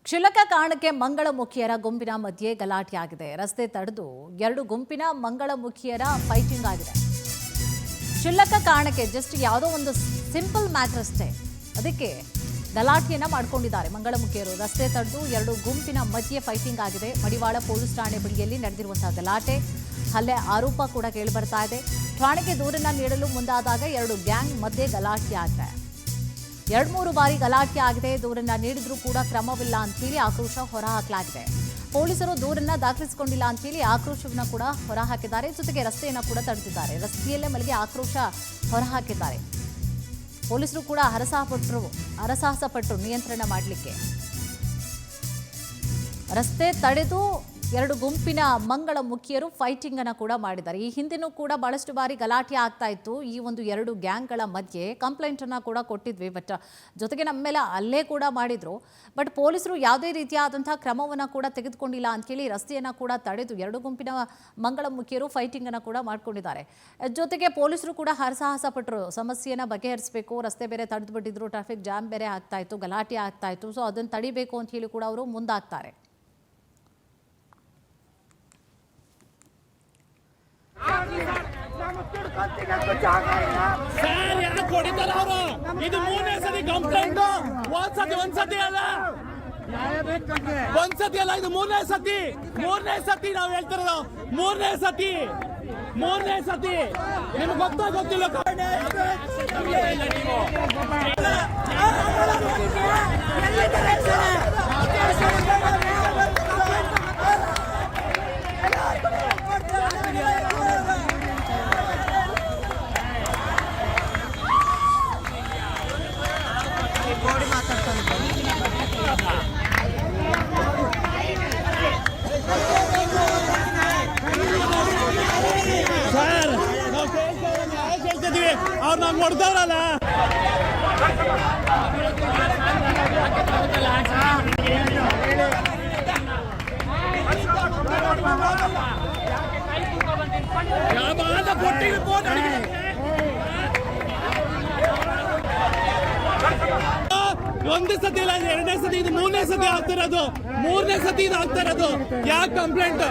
ಕ್ಷುಲ್ಲಕ ಕಾರಣಕ್ಕೆ ಮಂಗಳಮುಖಿಯರ ಗುಂಪಿನ ಮಧ್ಯೆ ಗಲಾಟೆಯಾಗಿದೆ. ರಸ್ತೆ ತಡೆದು ಎರಡು ಗುಂಪಿನ ಮಂಗಳಮುಖಿಯರ ಫೈಟಿಂಗ್ ಆಗಿದೆ. ಕ್ಷುಲ್ಲಕ ಕಾರಣಕ್ಕೆ ಜಸ್ಟ್ ಯಾವುದೋ ಒಂದು ಸಿಂಪಲ್ ಮ್ಯಾಟರ್ ಅಷ್ಟೇ, ಅದಕ್ಕೆ ಗಲಾಟೆಯನ್ನ ಮಾಡಿಕೊಂಡಿದ್ದಾರೆ ಮಂಗಳಮುಖಿಯರು. ರಸ್ತೆ ತಡೆದು ಎರಡು ಗುಂಪಿನ ಮಧ್ಯೆ ಫೈಟಿಂಗ್ ಆಗಿದೆ. ಮಡಿವಾಳ ಪೊಲೀಸ್ ಠಾಣೆ ಬಳಿಯಲ್ಲಿ ನಡೆದಿರುವಂತಹ ಗಲಾಟೆ, ಹಲ್ಲೆ ಆರೋಪ ಕೂಡ ಕೇಳಿಬರ್ತಾ ಇದೆ. ಠಾಣೆಗೆ ದೂರನ್ನ ನೀಡಲು ಮುಂದಾದಾಗ ಎರಡು ಗ್ಯಾಂಗ್ ಮಧ್ಯೆ ಗಲಾಟೆಯಾಗಿದೆ. 2-3 ಬಾರಿ ಗಲಾಟೆ ಆಗಿದೆ. ದೂರನ್ನ ನೀಡಿದ್ರೂ ಕೂಡ ಕ್ರಮವಿಲ್ಲ ಅಂತೇಳಿ ಆಕ್ರೋಶ ಹೊರಹಾಕಲಾಗಿದೆ. ಪೊಲೀಸರು ದೂರನ್ನ ದಾಖಲಿಸಿಕೊಂಡಿಲ್ಲ ಅಂತೇಳಿ ಆಕ್ರೋಶವನ್ನ ಕೂಡ ಹೊರಹಾಕಿದ್ದಾರೆ. ಜೊತೆಗೆ ರಸ್ತೆಯನ್ನ ಕೂಡ ತಡೆದಿದ್ದಾರೆ. ರಸ್ತೆಯಲ್ಲೇ ಮಲಗಿ ಆಕ್ರೋಶ ಹೊರಹಾಕಿದ್ದಾರೆ. ಪೊಲೀಸರು ಕೂಡ ಹರಸಾಹಸ ಪಟ್ಟರು ನಿಯಂತ್ರಣ ಮಾಡಲಿಕ್ಕೆ. ರಸ್ತೆ ತಡೆದು ಎರಡು ಗುಂಪಿನ ಮಂಗಳಮುಖಿಯರು ಫೈಟಿಂಗ್ ಅನ್ನ ಕೂಡ ಮಾಡಿದ್ದಾರೆ. ಈ ಹಿಂದೆನೂ ಕೂಡ ಬಹಳಷ್ಟು ಬಾರಿ ಗಲಾಟೆ ಆಗ್ತಾ ಇತ್ತು. ಈ ಒಂದು ಎರಡು ಗ್ಯಾಂಗ್ಗಳ ಮಧ್ಯೆ ಕಂಪ್ಲೇಂಟ್ ಅನ್ನ ಕೂಡ ಕೊಟ್ಟಿದ್ವಿ, ಬಟ್ ಜೊತೆಗೆ ನಮ್ಮ ಮೇಲೆ ಅಲ್ಲೇ ಕೂಡ ಮಾಡಿದ್ರು. ಬಟ್ ಪೊಲೀಸರು ಯಾವುದೇ ರೀತಿಯಾದಂತಹ ಕ್ರಮವನ್ನ ಕೂಡ ತೆಗೆದುಕೊಂಡಿಲ್ಲ ಅಂತೇಳಿ ರಸ್ತೆಯನ್ನ ಕೂಡ ತಡೆದು ಎರಡು ಗುಂಪಿನ ಮಂಗಳಮುಖಿಯರು ಫೈಟಿಂಗ್ ಅನ್ನ ಕೂಡ ಮಾಡ್ಕೊಂಡಿದ್ದಾರೆ. ಜೊತೆಗೆ ಪೊಲೀಸರು ಕೂಡ ಹರಸಾಹಸ ಪಟ್ಟರು, ಸಮಸ್ಯೆಯನ್ನ ಬಗೆಹರಿಸಬೇಕು. ರಸ್ತೆ ಬೇರೆ ತಡೆದು ಬಿಟ್ಟಿದ್ರು, ಟ್ರಾಫಿಕ್ ಜಾಮ್ ಬೇರೆ ಆಗ್ತಾ ಇತ್ತು, ಗಲಾಟೆ ಆಗ್ತಾ ಇತ್ತು. ಸೊ ಅದನ್ನು ತಡಿಬೇಕು ಅಂತ ಹೇಳಿ ಕೂಡ ಅವರು ಮುಂದಾಗ್ತಾರೆ. ಸರ್ ಯಾಕೆ ಹೊಡಿತಾರ ಅವರು? ಇದು ಮೂರನೇ ಸತಿ ಕಂಪ್ಲೇಂಟ್. ಒಂದ್ಸತಿ ಅಲ್ಲ, ಇದು ಮೂರನೇ ಸತಿ ನಾವು ಹೇಳ್ತಿರೋದು. ಮೂರನೇ ಸತಿ ನಿಮ್ಗೆ ಗೊತ್ತಿಲ್ಲ. ಸರ್ ನಾವು ಕೇಳ್ತಿದ್ವಿ, ಅವ್ರು ನಾವು ನೋಡ್ದವ್ರಲ್ಲ. ಒಂದು ಸತಿ ಇಲ್ಲ, ಎರಡನೇ ಸತಿ, ಇದು ಮೂರನೇ ಸತಿ ಆಗ್ತಿರೋದು. ಯಾಕೆ ಕಂಪ್ಲೇಂಟ್?